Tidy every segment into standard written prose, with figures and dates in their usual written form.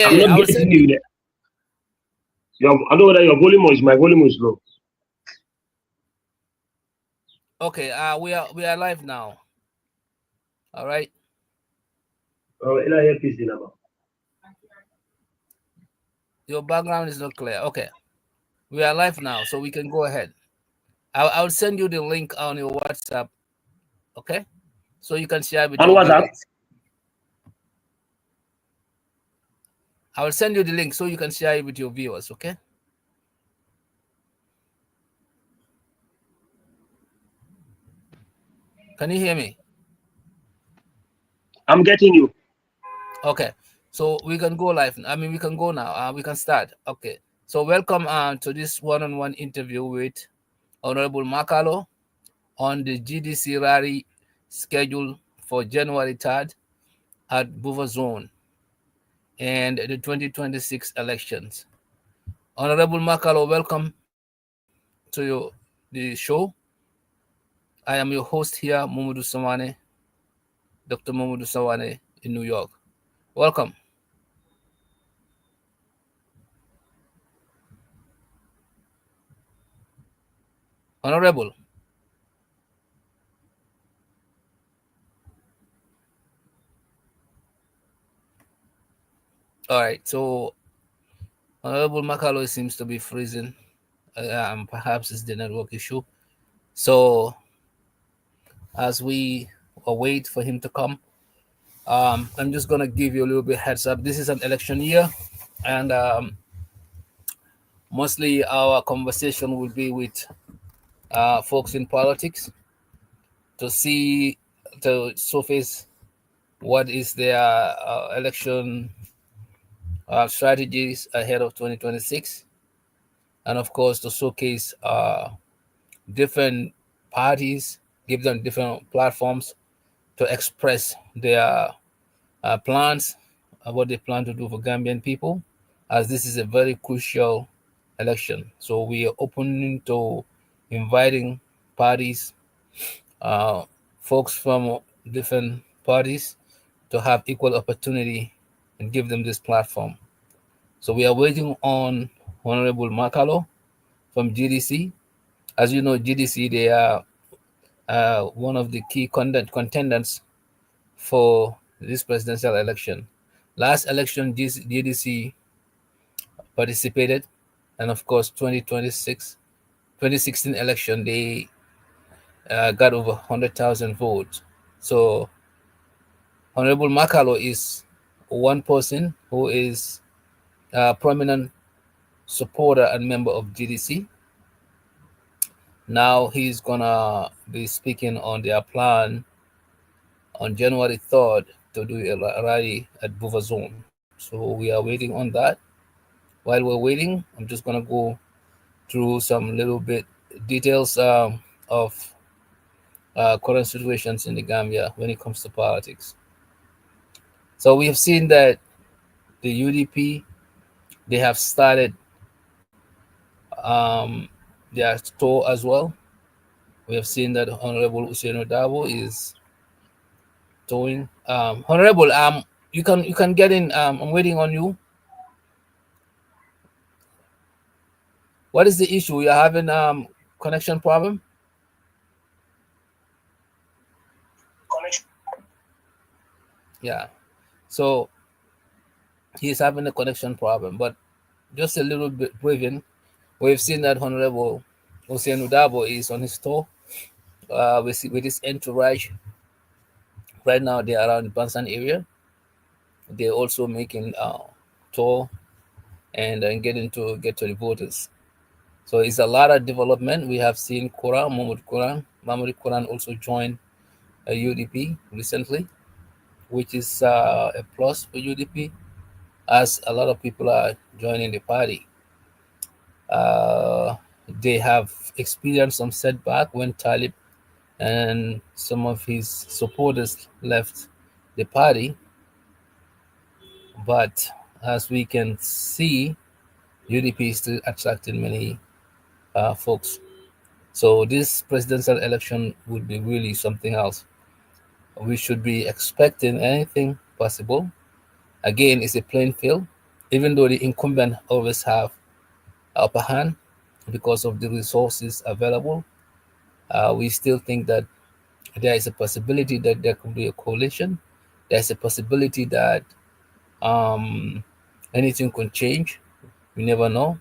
I'm not getting you there. I know whether your volume is my volume is low. Okay, we are live now. All right. Your background is not clear. Okay, we are live now, so we can go ahead. I'll send you the link on your WhatsApp. Okay, so you can share with On your WhatsApp. viewers. I will send you the link so you can share it with your viewers. Okay. Can you hear me? I'm getting you. Okay, so we can go live. I mean, we can go now. We can start. Okay, so welcome to this one-on-one interview with Honorable Makalo on the GDC rally scheduled for January 3rd at Bufazone and the 2026 elections. Honorable Makalo, welcome to the show. I am your host here, Mamadou Sawane, Dr. Mamadou Sawane in New York. Welcome. Honorable. All right, so Honorable Makalo seems to be freezing. Perhaps it's the network issue. So as we await for him to come, I'm just gonna give you a little bit heads up. This is an election year, and mostly our conversation will be with folks in politics to surface what is their election strategies ahead of 2026, and of course to showcase different parties, give them different platforms to express their plans, what they plan to do for Gambian people, as this is a very crucial election. So we are open to inviting parties, folks from different parties, to have equal opportunity and give them this platform. So we are waiting on Honorable Makalo from GDC. As you know, GDC, they are one of the key contenders for this presidential election. Last election, GDC participated, and of course, 2016 election, they got over 100,000 votes. So, Honorable Makalo is one person who is a prominent supporter and member of GDC. Now he's gonna be speaking on their plan on January 3rd to do a rally at Bufazone. So we are waiting on that. While we're waiting, I'm just gonna go through some little bit details of current situations in the Gambia when it comes to politics. So we have seen that the UDP, they have started their tour as well. We have seen that Honorable Usaino Dabo is touring. Honorable, you can get in. I'm waiting on you. What is the issue? You're having connection problem? Yeah. So he's having a connection problem, but just a little bit briefing. We've seen that Honorable Hussein Udabo is on his tour with his entourage. Right now, they're around the Bansan area. They're also making tour and get to the voters. So it's a lot of development. We have seen Mahmoud Quran also joined UDP recently, which is a plus for UDP, as a lot of people are joining the party. They have experienced some setback when Talib and some of his supporters left the party. But as we can see, UDP is still attracting many folks. So this presidential election would be really something else. We should be expecting anything possible. Again, it's a plain field. even though the incumbent always have upper hand because of the resources available, we still think that there is a possibility that there could be a coalition. There's a possibility that um, anything could change. We never know.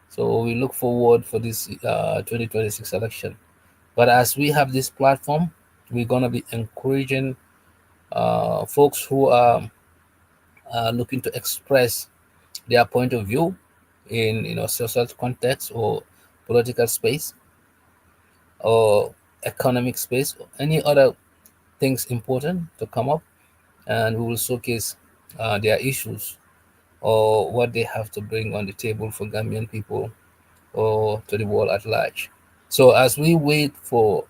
So we look forward for this 2026 election. But as we have this platform, we're gonna be encouraging folks who are looking to express their point of view in social context or political space or economic space or any other things important to come up, and we will showcase their issues or what they have to bring on the table for Gambian people or to the world at large. So as we wait for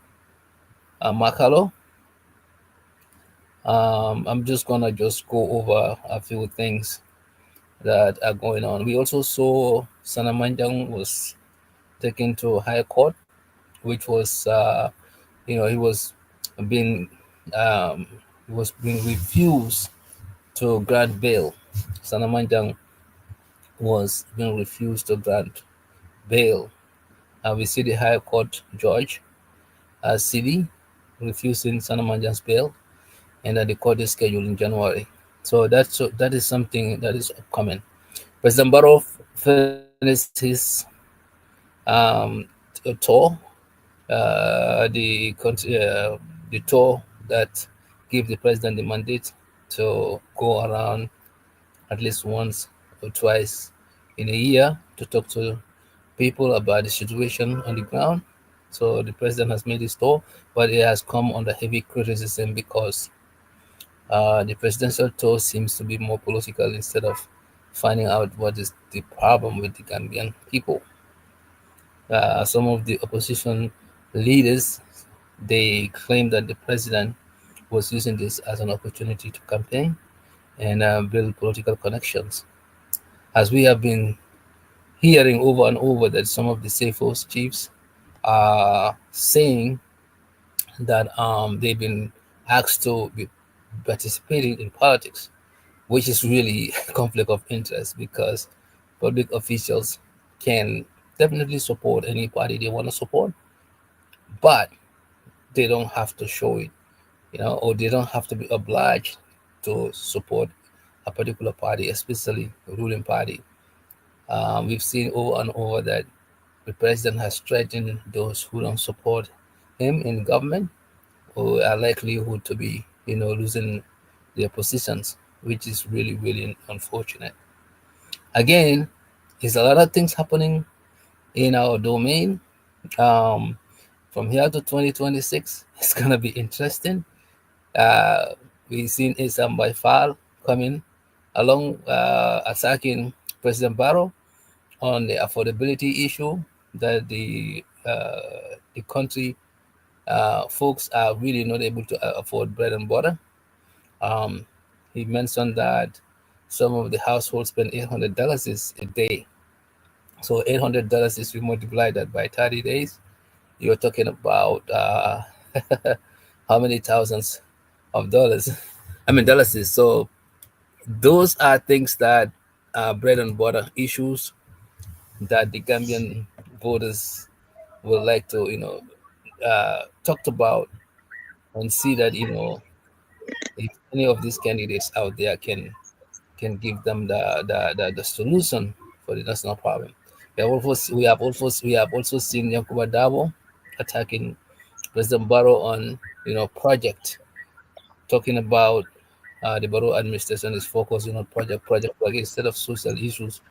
Makalo, I'm just gonna just go over a few things that are going on. We also saw Sanamanjang was taken to high court, which was he being um, he was being refused to grant bail. Sanamanjang was being refused to grant bail. We see the High Court judge, Sidi, refusing Sanamanjang's bail, and that the court is scheduled in January. So that is something that is upcoming. President Barrow finished his um, tour, the tour that gave the president the mandate to go around at least once or twice in a year to talk to people about the situation on the ground. So the president has made his tour, but it has come under heavy criticism because the presidential tour seems to be more political instead of finding out what is the problem with the Gambian people. Some of the opposition leaders they claim that the president was using this as an opportunity to campaign and build political connections. As we have been hearing over and over that some of the safe force chiefs are saying that they've been asked to be participating in politics, which is really a conflict of interest because public officials can definitely support any party they want to support, but they don't have to show it, or they don't have to be obliged to support a particular party, especially a ruling party. We've seen over and over that the president has threatened those who don't support him in government or are likelihood to be, losing their positions, which is really, really unfortunate. Again, there's a lot of things happening in our domain. Um, from here to 2026, it's gonna be interesting. Uh, we've seen Isam by far coming along, attacking President Barrow on the affordability issue that the country folks are really not able to afford bread and butter. Um, he mentioned that some of the households spend $800 a day. So $800 is we multiply that by 30 days. You're talking about how many thousands of dollars? I mean dollars. So those are things that are bread and butter issues that the Gambian voters would like to, talked about and see that if any of these candidates out there can give them the solution for the national problem. We have also seen Yankuba Dabo attacking President Barrow on project, talking about the Barrow administration is focusing on project instead of social issues,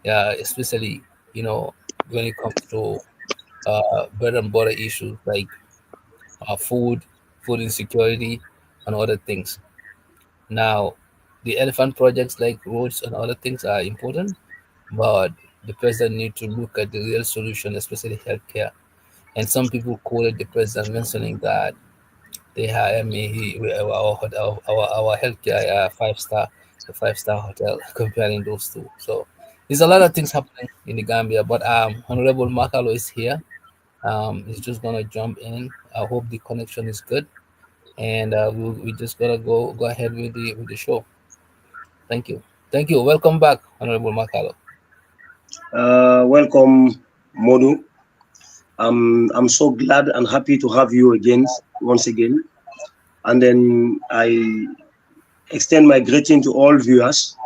especially you know when it comes to bread and butter issues like food, food insecurity, and other things. Now, the elephant projects like roads and other things are important, but the president need to look at the real solution, especially healthcare. And some people quoted the president mentioning that they hire me, our healthcare 5 star, the 5 star hotel, comparing those two. So there's a lot of things happening in the Gambia, but Honorable Makalo is here. He's just gonna jump in. I hope the connection is good, and we just gotta go ahead with the show. Thank you. Thank you. Welcome back, Honorable Makalo. Welcome, Modu. I'm so glad and happy to have you again, once again. And then I extend my greeting to all viewers,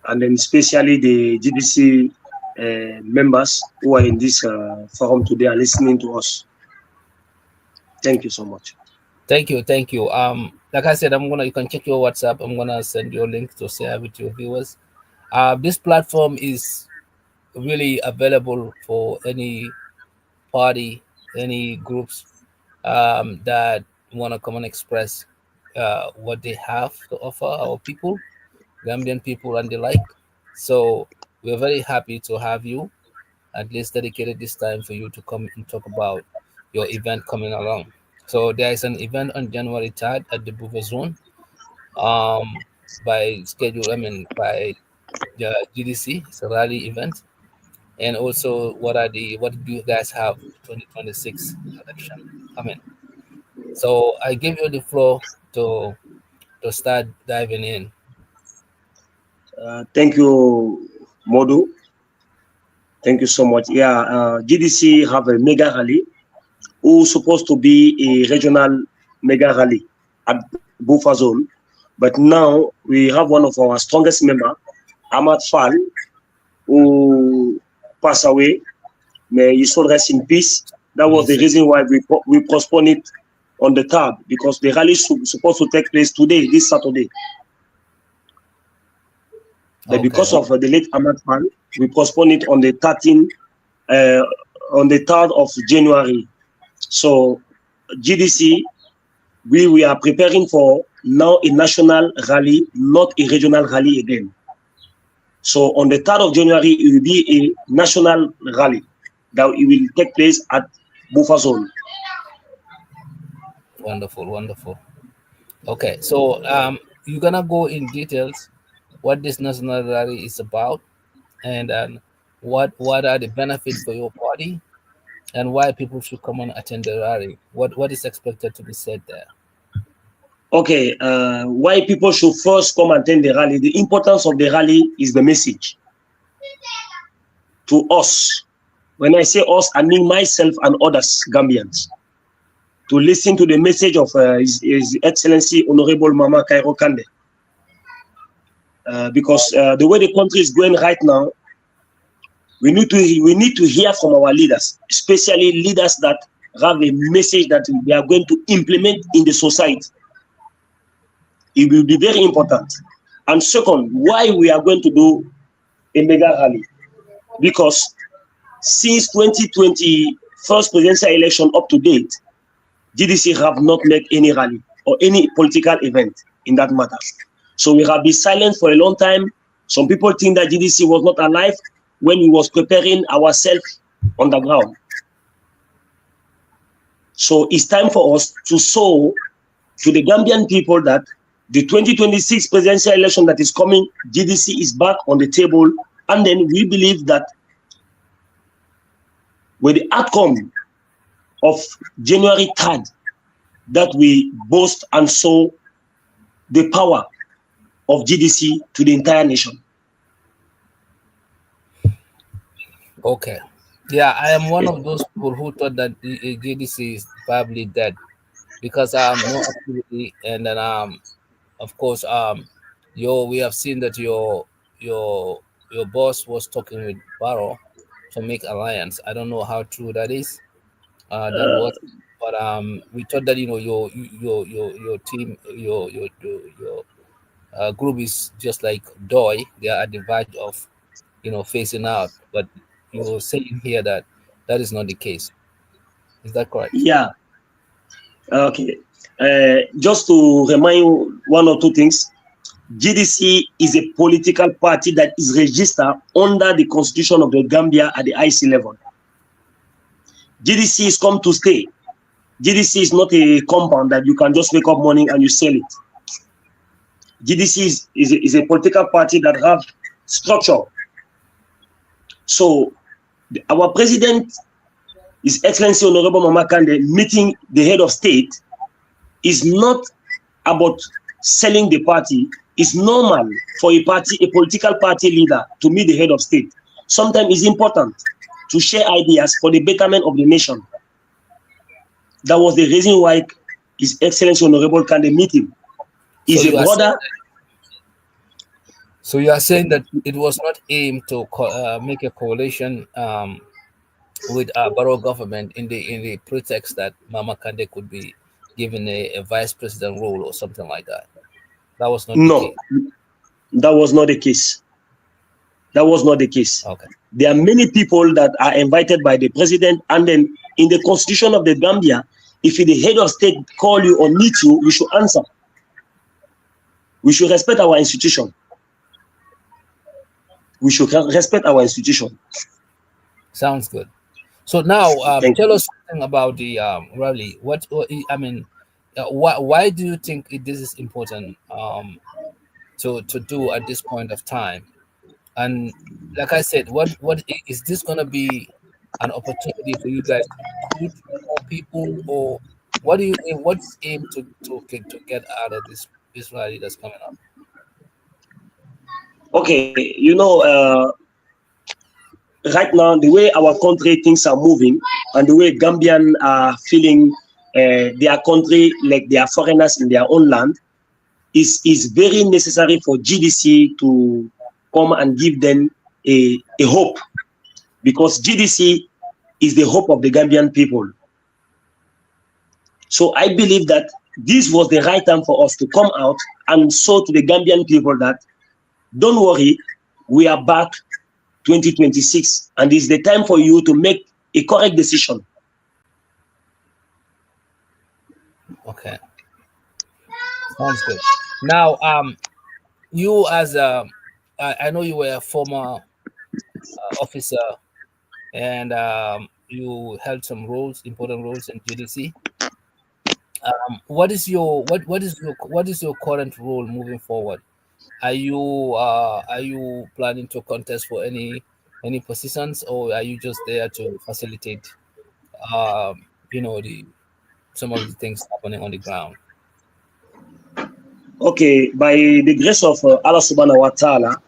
and then especially the GDC members who are in this forum today and listening to us. Thank you so much. Thank you, thank you. Like I said, you can check your WhatsApp. I'm gonna send you a link to share with your viewers. This platform is really available for any party, any groups that want to come and express what they have to offer our people, Gambian people, and the like. So we're very happy to have you at least dedicated this time for you to come and talk about your event coming along. So there is an event on January 3rd at the Bufazone by schedule, I mean, by the GDC. It's a rally event. And also, what do you guys have 2026 election coming? So I give you the floor to start diving in. Thank you, Modu. Thank you so much. Yeah, GDC have a mega rally who's supposed to be a regional mega rally at Bufazone. But now we have one of our strongest member, Ahmad Fall, who passed away. May his soul rest in peace. That was the reason why we postponed it on the 3rd, because the rally is supposed to take place today, this Saturday. But because of the late Ahmad Fall, we postponed it on the 13th, on the 3rd of January. So GDC, we are preparing for now a national rally, not a regional rally again. So on the 3rd of January, it will be a national rally that it will take place at Bufazone. Wonderful, wonderful. Okay, so you're gonna go in details what this national rally is about, and what are the benefits for your party, and why people should come and attend the rally. What is expected to be said there? Okay, why people should first come and attend the rally? The importance of the rally is the message to us. When I say us, I mean myself and others Gambians, to listen to the message of His Excellency Honorable Mama Kairo Kande. Because the way the country is going right now, we need to hear from our leaders, especially leaders that have a message that they are going to implement in the society. It will be very important. And second, why we are going to do a mega rally? Because since 2020 first presidential election up to date, GDC have not made any rally or any political event in that matter. So we have been silent for a long time. Some people think that GDC was not alive when we was preparing ourselves on the ground. So it's time for us to show to the Gambian people that the 2026 presidential election that is coming, GDC is back on the table. And then we believe that with the outcome of January 3rd, that we boast and show the power of GDC to the entire nation. Okay. Yeah, I am one of those people who thought that the GDC is probably dead because no activity, and then of course we have seen that your boss was talking with Barrow to make alliance. I don't know how true that is. That was, but we thought that your team your group is just like Doi. They are at the verge of facing out, but you're saying here that that is not the case. Is that correct? Yeah. Okay. Just to remind you one or two things, GDC is a political party that is registered under the Constitution of the Gambia at the IC level. GDC is come to stay. GDC is not a compound that you can just wake up morning and you sell it. GDC is a political party that have structure. So our president, His Excellency Honorable Mama Kande, meeting the head of state is not about selling the party, it's normal for a political party leader to meet the head of state. Sometimes it's important to share ideas for the betterment of the nation. That was the reason why His Excellency Honorable Kande meet him. He's a brother. So you are saying that it was not aimed to make a coalition with our borough government in the pretext that Mama Kande could be given a vice president role or something like that. That was not the case. That was not the case. That was not the case. Okay. There are many people that are invited by the president, and then in the constitution of the Gambia, if the head of state call you or meet you, you should answer. We should respect our institution. We should respect our institution. Sounds good. So now, tell us something about the rally. Why do you think this is important to do at this point of time? And like I said, what is this going to be an opportunity for you guys to recruit more people, or what's aim to get out of this rally that's coming up? Okay, right now, the way our country things are moving and the way Gambian are feeling their country like they are foreigners in their own land is very necessary for GDC to come and give them a hope, because GDC is the hope of the Gambian people. So I believe that this was the right time for us to come out and show to the Gambian people that don't worry, we are back 2026, and it's the time for you to make a correct decision. Okay, sounds good. Now, you as I know you were a former officer, and you held some important roles in GDC. What is your current role moving forward? Are you planning to contest for any positions, or are you just there to facilitate some of the things happening on the ground? Okay, by the grace of Allah subhanahu wa ta'ala,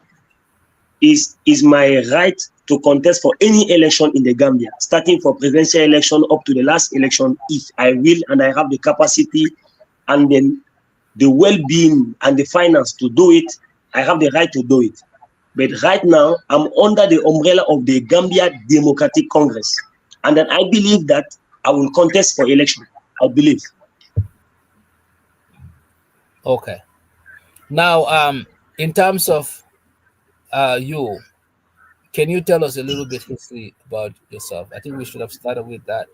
is my right to contest for any election in the Gambia, starting for presidential election up to the last election, if I will and I have the capacity and then the well-being and the finance to do it. I have the right to do it. But right now, I'm under the umbrella of the Gambia Democratic Congress. And then I believe that I will contest for election. I believe. Okay. Now, in terms of you, can you tell us a little bit history about yourself? I think we should have started with that.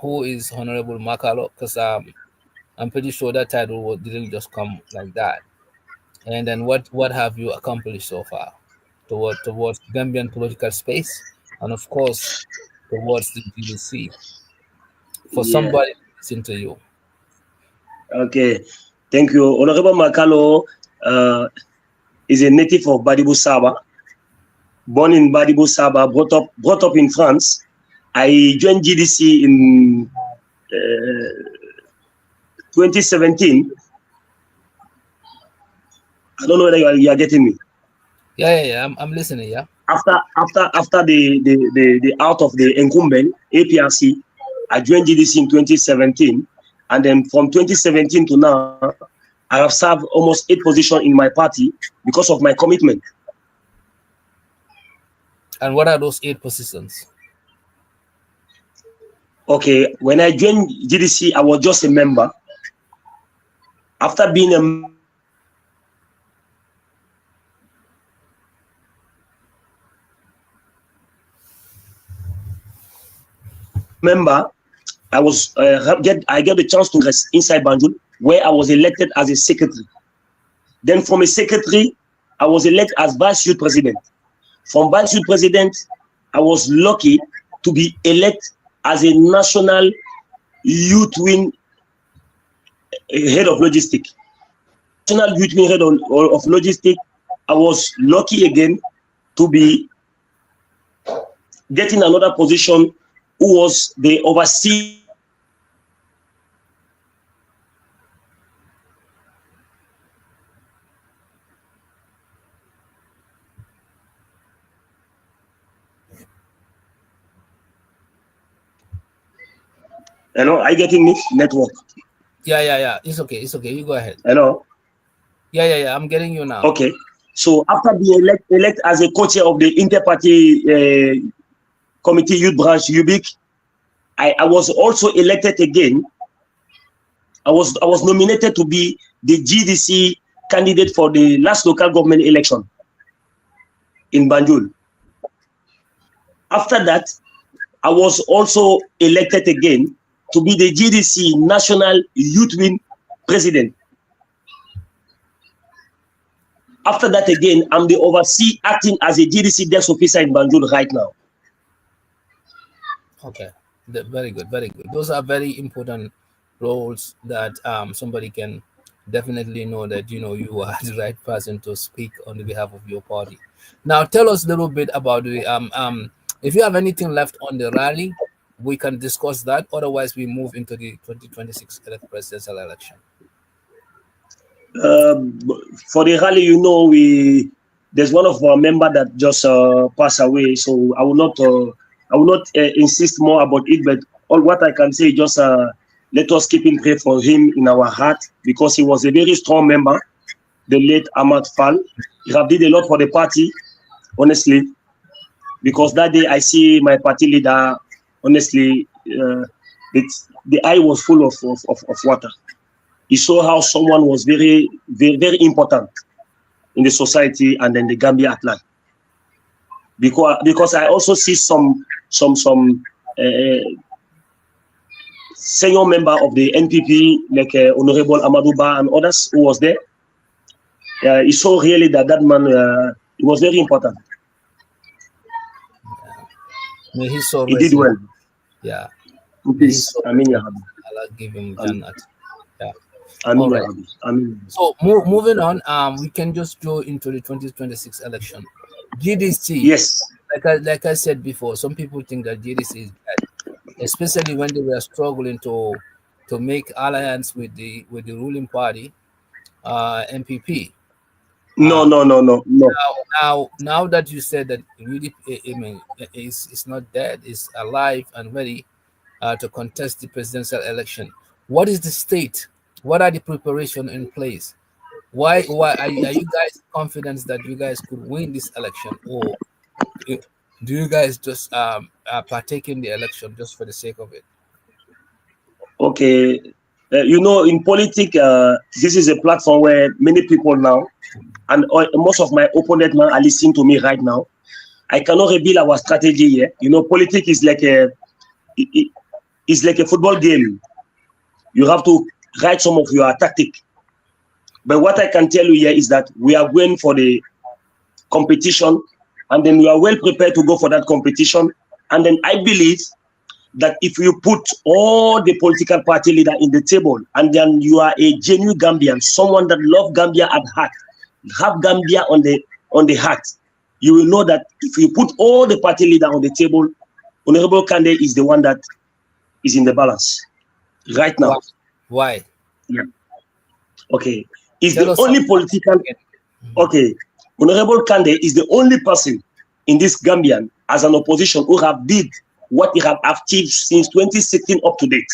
Who is Honorable Makalo? Because I'm pretty sure that title didn't just come like that. And then what have you accomplished so far towards Gambian political space, and of course towards the GDC? For somebody to listen to you. Okay, thank you. Honorable Makalo is a native of Badibou Saba, born in Badibou Saba, brought up in France. I joined GDC in 2017. I don't know whether you are getting me. Yeah. I'm listening. Yeah. After the out of the incumbent APRC, I joined GDC in 2017, and then from 2017 to now, I have served almost 8 positions in my party because of my commitment. And what are those 8 positions? Okay, when I joined GDC, I was just a member. After being a member, I get the chance to rest inside Banjul, where I was elected as a secretary. Then from a secretary, I was elected as vice youth president. From vice youth president, I was lucky to be elected as a national youth wing head of logistics. National youth wing head of logistics, I was lucky again to be getting another position, who was the overseer Hello, are you getting me? Network. Yeah. It's okay. It's okay. You go ahead. Hello. Yeah. I'm getting you now. Okay. So after being elect as a co-chair of the Inter-Party Committee Youth Branch UBIC, I was also elected again. I was nominated to be the GDC candidate for the last local government election in Banjul. After that, I was also elected again to be the GDC National Youth Wing President. After that again, I'm the overseer acting as a GDC desk officer in Banjul right now. Okay, very good, very good. Those are very important roles that somebody can definitely know that you are the right person to speak on the behalf of your party. Now, tell us a little bit about the if you have anything left on the rally, we can discuss that. Otherwise, we move into the 2026 presidential election. For the rally, there's one of our member that just passed away, so I will not insist more about it. But all what I can say is just let us keep in prayer for him in our heart, because he was a very strong member, the late Ahmad Fall. He have did a lot for the party, honestly. Because that day I see my party leader, honestly, the eye was full of water. He saw how someone was very, very, very important in the society and then the Gambia at large. Because I also see some senior member of the NPP, like Honorable Amadou Ba and others who was there. He saw really that man he was very important. May he so he did well. Yeah. Please, I mean, Allah give him Jannat. Yeah. All right. So moving on, we can just go into the 2026 election. GDC. Yes. Like I said before, some people think that GDC is bad, especially when they were struggling to make alliance with the ruling party, MPP. No. Now that you said that, really, I mean, it's not dead, it's alive and ready to contest the presidential election. What is the state? What are the preparations in place? Why are you guys confident that you guys could win this election, or do you guys just partake in the election just for the sake of it? Okay, in politics, this is a platform where many people now, and most of my opponents now are listening to me right now. I cannot reveal our strategy here. Politics is like it's like a football game. You have to write some of your tactic. But what I can tell you here is that we are going for the competition, and then we are well prepared to go for that competition. And then I believe that if you put all the political party leader in the table, and then you are a genuine Gambian, someone that loves Gambia at heart, have Gambia on the heart, you will know that if you put all the party leader on the table, Honorable Kande is the one that is in the balance right now. Why? Yeah. Okay. Is the only political. Okay. Honorable Kande is the only person in this Gambian as an opposition who have did what he have achieved since 2016 up to date.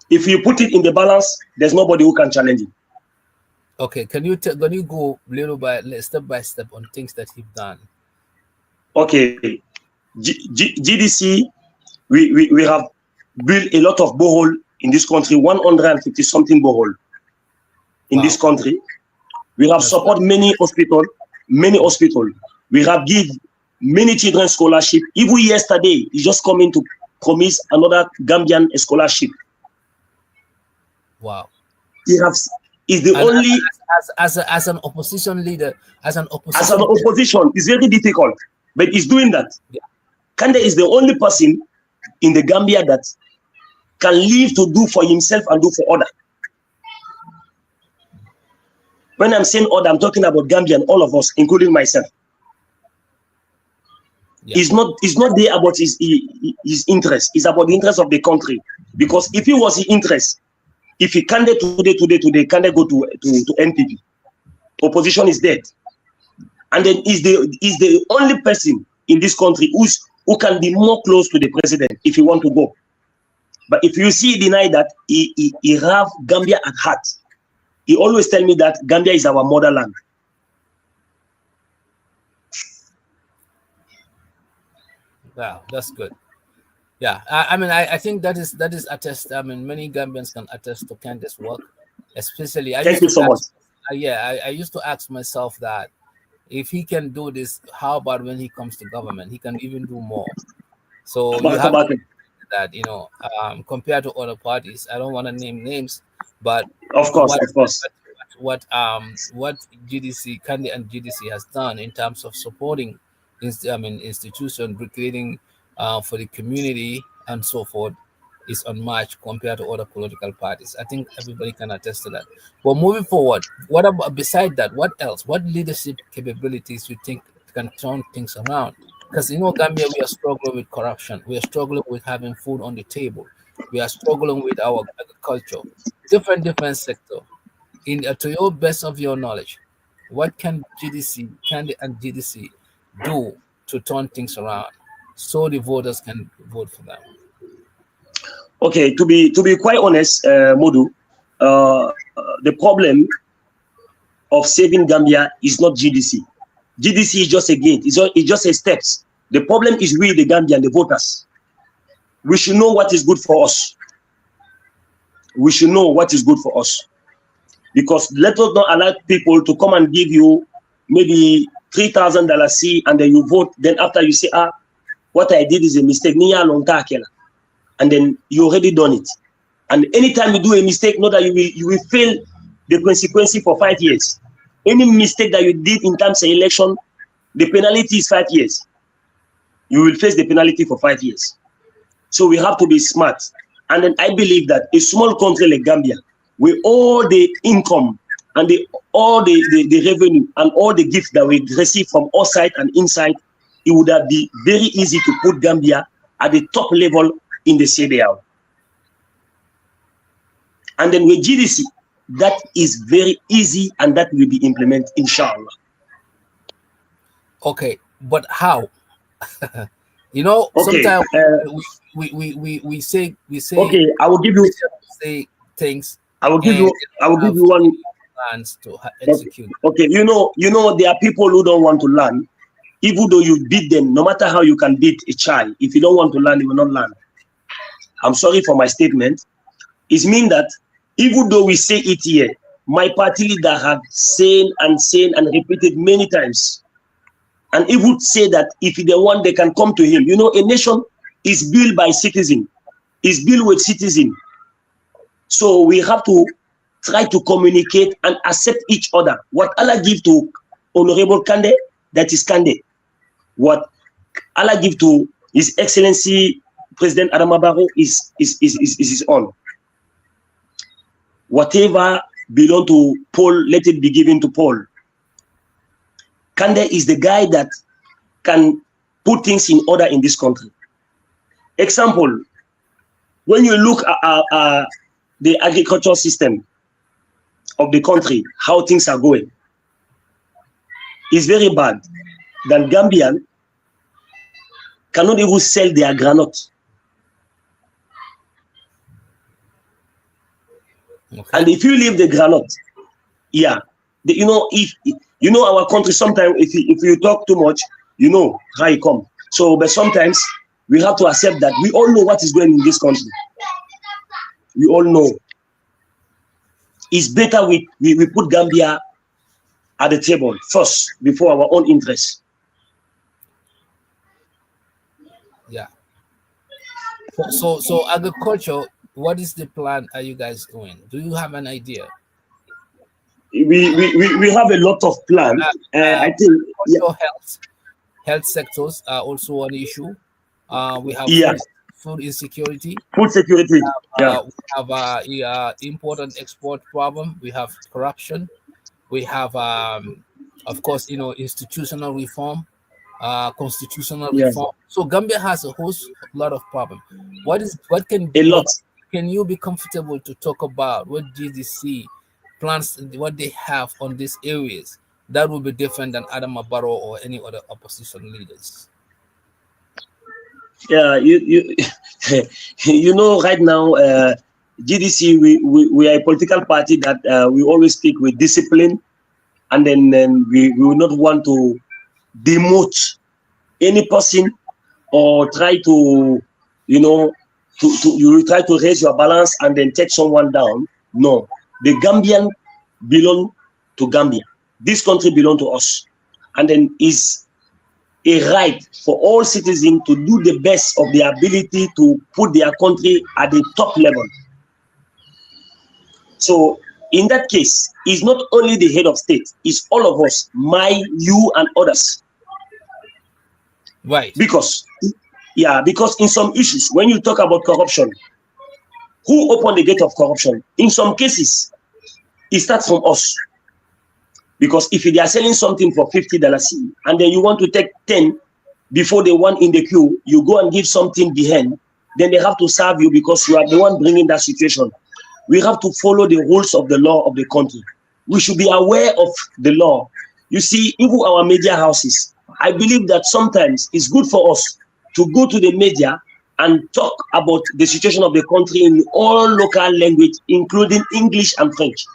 If you put it in the balance, there's nobody who can challenge it. Okay, can you go step by step on things that he's done? Okay, GDC, we have built a lot of borehole in this country, 150 something borehole in this country. We have supported many hospitals. We have given many children scholarship. Even yesterday, he just coming to promise another Gambian scholarship. Wow. Is the only as an opposition leader, as an opposition, it's very difficult, but he's doing that. Yeah. Kande is the only person in the Gambia that can live to do for himself and do for others. When I'm saying other, I'm talking about Gambian, all of us, including myself. Yeah. It's not there about his interest. It's about the interest of the country. Because if it was his interest, if he can't today, Kande go to NPP. Opposition is dead. And then is the only person in this country who can be more close to the president if he want to go. But if you see deny that, he have Gambia at heart. He always tell me that Gambia is our motherland. Wow, that's good. Yeah, I mean, I think that is attest. I mean, many Gambians can attest to Candace's work, especially. I Thank used you to so much. ask, I used to ask myself that if he can do this, how about when he comes to government? He can even do more. So you have to that, compared to other parties. I don't want to name names, but Of course, of course. what GDC, Kandi and GDC has done in terms of supporting, institution, creating for the community and so forth is unmatched compared to other political parties. I think everybody can attest to that. But moving forward, what about beside that? What else? What leadership capabilities you think can turn things around? Because Gambia, we are struggling with corruption. We are struggling with having food on the table. We are struggling with our agriculture, different sector. To your best of your knowledge, what can GDC, Candy and GDC do to turn things around so the voters can vote for them? Okay, to be quite honest, Modu, the problem of saving Gambia is not GDC. GDC is just a gate. It's just a steps. The problem is we, the Gambian, the voters. We should know what is good for us. We should know what is good for us. Because let us not allow people to come and give you maybe $3,000 C and then you vote. Then after you say, what I did is a mistake. And then you already done it. And anytime you do a mistake, know that you will fail the consequence for 5 years. Any mistake that you did in terms of election, the penalty is 5 years. You will face the penalty for 5 years. So we have to be smart. And then I believe that a small country like Gambia, with all the income and all the revenue and all the gifts that we receive from outside and inside, it would have been very easy to put Gambia at the top level in the CDAO. And then with GDC, that is very easy and that will be implemented, inshallah. Okay, but how? Okay, sometimes we say okay, I will give you say things. I will give you one plans to execute. Okay, you know there are people who don't want to learn, even though you beat them. No matter how you can beat a child, if you don't want to learn, you will not learn. I'm sorry for my statement. It means that even though we say it here, my party leader have said and repeated many times, and he would say that if they want, they can come to him. A nation is built by citizens, is built with citizens. So we have to try to communicate and accept each other. What Allah give to Honorable Kande, that is Kande. What Allah give to His Excellency President Adama Barrow is his own. Whatever belong to Paul, let it be given to Paul. Kande is the guy that can put things in order in this country. Example, when you look at the agricultural system of the country, how things are going, is very bad. That Gambian cannot even sell their granite. Okay. And if you leave the granite, if our country, sometimes if you talk too much, how it come. So, but sometimes we have to accept that we all know what is going in this country. We all know. It's better we put Gambia at the table first before our own interests. Yeah. So agriculture, what is the plan are you guys doing? Do you have an idea? We have a lot of plans. I think also health sectors are also an issue. We have food insecurity. Food security. We have import and export problem. We have corruption. We have, of course, institutional reform, constitutional reform. So Gambia has a whole lot of problems. Can you be comfortable to talk about what GDC plans, what they have on these areas that will be different than Adama Barrow or any other opposition leaders? Yeah, you know, right now, GDC, we are a political party that we always speak with discipline, and then we will not want to demote any person or try to, you know, you will try to raise your balance and then take someone down. No, the Gambian belong to Gambia. This country belongs to us, and then is a right for all citizens to do the best of their ability to put their country at the top level. So in that case, it's not only the head of state, it's all of us, you, and others. Right. Because in some issues, when you talk about corruption, who opened the gate of corruption? In some cases, it starts from us. Because if they are selling something for $50 and then you want to take 10 before the one in the queue, you go and give something behind, then they have to serve you because you are the one bringing that situation. We have to follow the rules of the law of the country. We should be aware of the law. You see, even our media houses, I believe that sometimes it's good for us to go to the media and talk about the situation of the country in all local language, including English and French.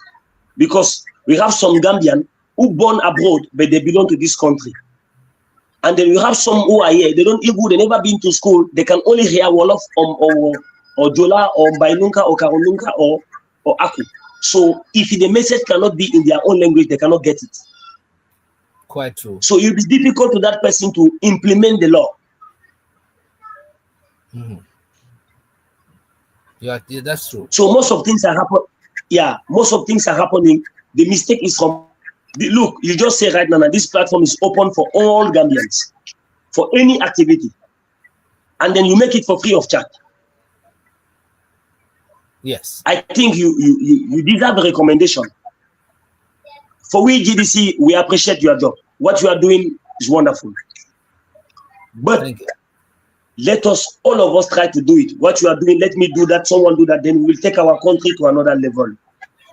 Because we have some Gambian who born abroad, but they belong to this country. And then we have some who are here, they never been to school, they can only hear Wolof or Jola or Bainunka or Karolunka or Aku. So if the message cannot be in their own language, they cannot get it. Quite true. So it will be difficult to that person to implement the law. Mm-hmm. Yeah, that's true. So most of things are happening. Yeah, most of things are happening. The mistake is from look, you just say right now that this platform is open for all Gambians for any activity, and then you make it for free of charge. Yes, I think you deserve a recommendation. For we GDC, we appreciate your job. What you are doing is wonderful. But let us, all of us, try to do it. What you are doing, let me do that, someone do that, then we will take our country to another level.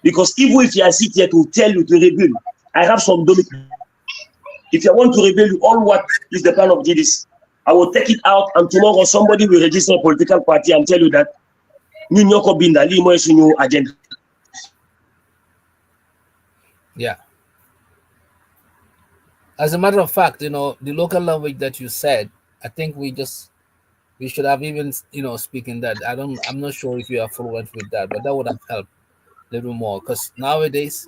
Because even if I sit here to tell you to rebuild, I have some dominic. If I want to rebuild all what is the plan of GDC, I will take it out, and tomorrow somebody will register a political party and tell you that agenda. Yeah. As a matter of fact, the local language that you said, I think we should have even, speaking that. I'm not sure if you are fluent with that, but that would have helped a little more, because nowadays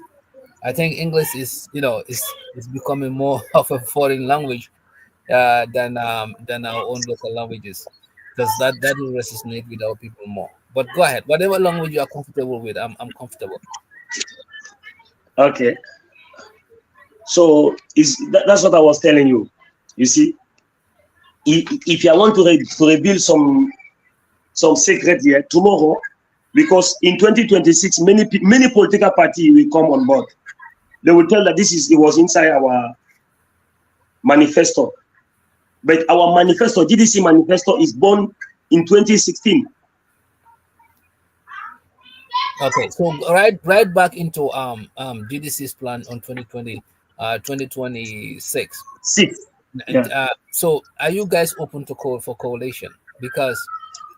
I think English is becoming more of a foreign language than our own local languages, because that will resonate with our people more. But go ahead, whatever language you are comfortable with, I'm comfortable. Okay. So that's what I was telling you. You see, if you want to reveal some secret here tomorrow, because in 2026 many political parties will come on board. They will tell that it was inside our manifesto, but our manifesto, GDC manifesto, is born in 2016. Okay, so right back into GDC's plan on 2026. Yeah. So are you guys open to call for coalition? Because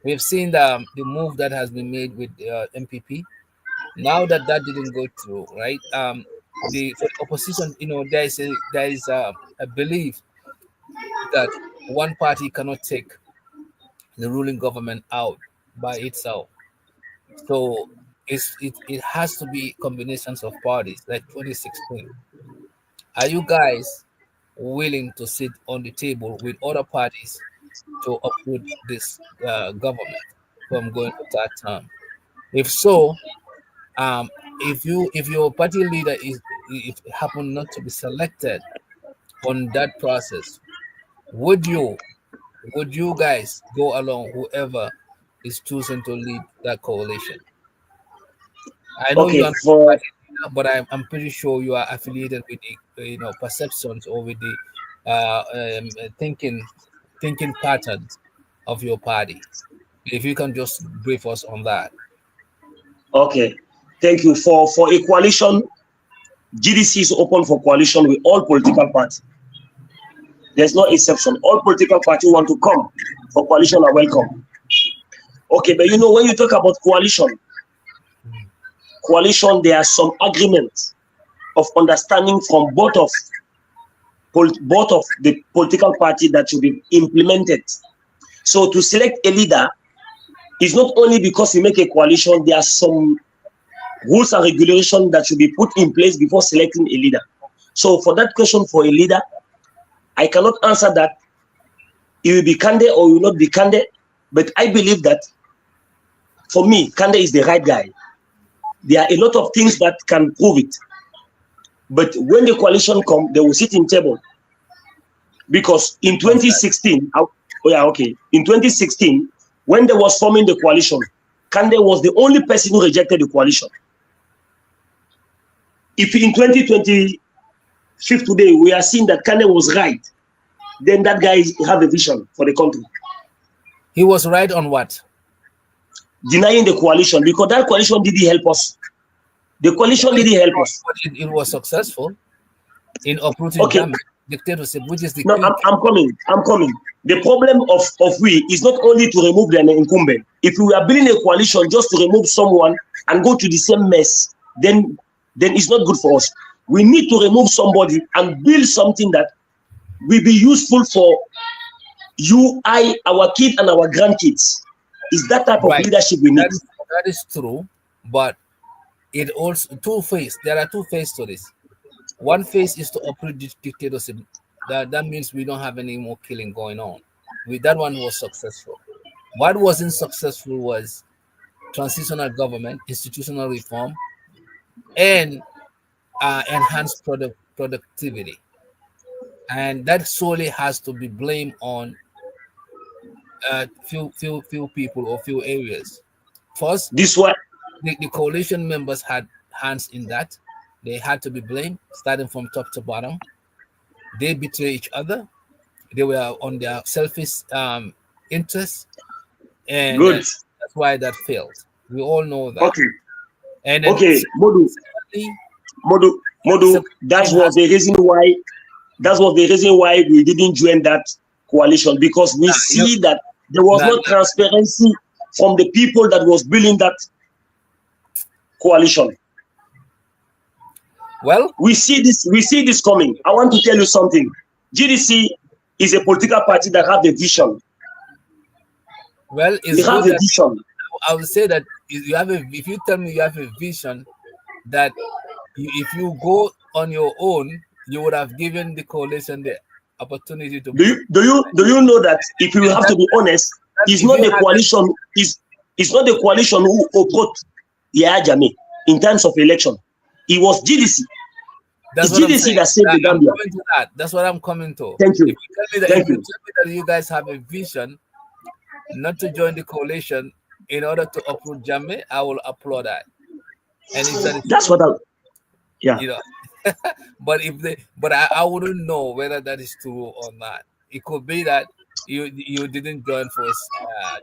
we've seen the move that has been made with MPP. Now that didn't go through, right? For the opposition, there is a belief that one party cannot take the ruling government out by itself. So it has to be combinations of parties, like 2016. Are you guys willing to sit on the table with other parties to uproot this government from going to third term? If so, if your party leader if happen not to be selected on that process, would you guys go along whoever is chosen to lead that coalition? I know you are not party leader, but I'm pretty sure you are affiliated with the perceptions or with the thinking patterns of your party. If you can just brief us on that. Okay, thank you. For a coalition, GDC is open for coalition with all political parties. There's no exception. All political parties want to come for coalition are welcome. Okay, but when you talk about coalition, there are some agreements of understanding from both of the political party that should be implemented. So to select a leader is not only because we make a coalition, there are some rules and regulations that should be put in place before selecting a leader. So for that question for a leader, I cannot answer that he will be candidate or will not be candidate, but I believe that for me, Kande is the right guy. There are a lot of things that can prove it. But when the coalition come, they will sit in table. Because in 2016, in 2016, when they was forming the coalition, Kande was the only person who rejected the coalition. If in 2025 today, we are seeing that Kande was right, then that guy have a vision for the country. He was right on what? Denying the coalition, because that coalition didn't help us. The coalition didn't help us. But it was successful in uprooting dictatorship, which is the No, I'm coming. The problem of we is not only to remove the incumbent. If we are building a coalition just to remove someone and go to the same mess, then it's not good for us. We need to remove somebody and build something that will be useful for you, I, our kids, and our grandkids. Is that type of leadership we need? That is true, but it also there are two phases to this. One phase is to uproot dictatorship. That means we don't have any more killing going on. That one was successful. What wasn't successful was transitional government, institutional reform, and enhanced productivity. And that solely has to be blamed on few people or few areas. First, the coalition members had hands in that. They had to be blamed, starting from top to bottom. They betray each other. They were on their selfish interests, and that's why that failed. We all know that. Okay. And Modu, that was the reason why. That was the reason why we didn't join that coalition, because we see that there was no transparency from the people that was building that coalition. Well, we see this coming. I want to tell you something. GDC is a political party that have a vision. Well, we have a vision. I would say that if you tell me you have a vision, that if you go on your own, you would have given the coalition the opportunity to. Do you know that if you have to be honest, it's not the coalition. It's not the coalition who opposed Yahya Jammeh in terms of election. It was GDC. That's it's GDC that saved the Gambia. That's what I'm coming to. Thank you. If you tell me that you guys have a vision not to join the coalition in order to uproot Jammeh, I will applaud that. And that's what you know. But I wouldn't know whether that is true or not. It could be that you didn't join for a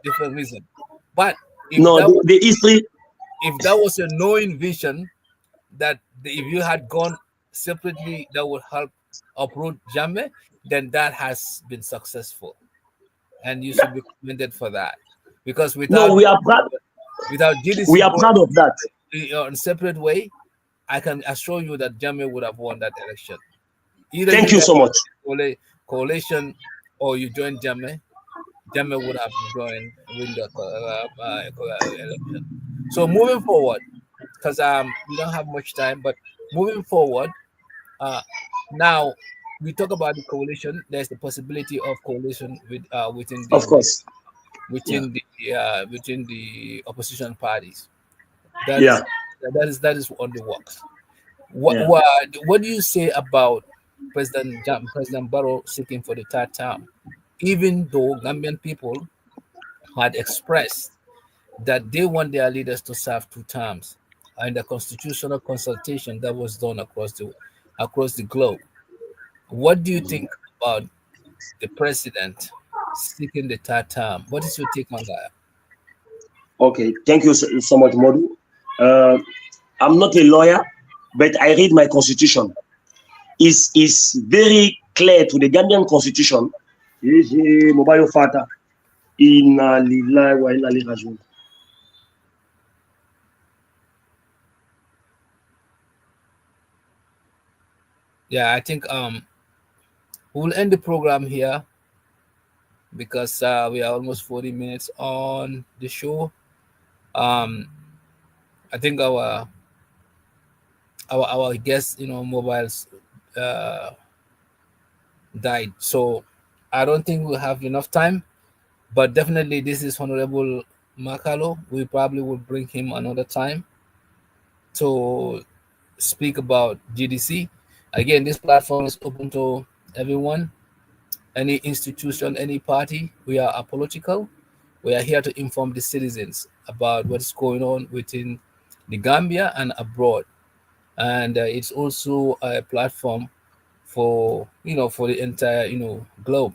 different reason. But if that was a knowing vision, that if you had gone separately, that would help uproot Jammeh, then that has been successful, and you should be commended for that. Because without GDC, we are proud of that. In a separate way, I can assure you that Jammeh would have won that election. Thank you so much. Coalition, or you join Jammeh would have win the election. So moving forward, because we don't have much time, but moving forward, now we talk about the coalition. There's the possibility of coalition within the opposition parties. That is on the works. What do you say about President Barrow seeking for the third term, even though Gambian people had expressed that they want their leaders to serve 2 terms, and the constitutional consultation that was done across the globe? What do you think about the president seeking the 3rd term? What is your take on that? Okay, thank you so much, Modu. I'm not a lawyer, but I read my constitution. It's very clear to the Gambian constitution. Inna lillahi wa inna ilaihi rajiun. Yeah, I think we'll end the program here because we are almost 40 minutes on the show. Um, I think our guest, mobiles uh, died, so I don't think we'll have enough time. But definitely, this is Honorable Makalo. We probably will bring him another time to speak about GDC. Again, this platform is open to everyone, any institution, any party. We are apolitical. We are here to inform the citizens about what's going on within the Gambia and abroad. And it's also a platform for for the entire globe.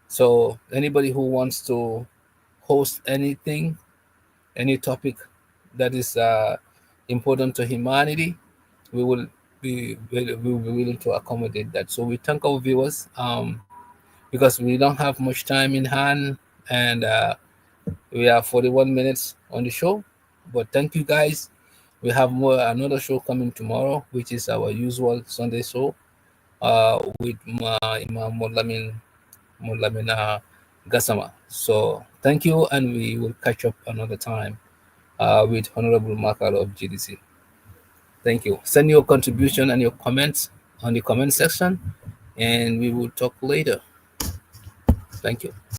So anybody who wants to host anything, any topic that is important to humanity, we will we will be willing to accommodate that. So we thank our viewers because we don't have much time in hand, and we are 41 minutes on the show. But thank you guys. We have another show coming tomorrow, which is our usual Sunday show with Imam Mulamin Gasama. So thank you, and we will catch up another time with Honorable Makalo of GDC. Thank you. Send your contribution and your comments on the comment section, and we will talk later. Thank you.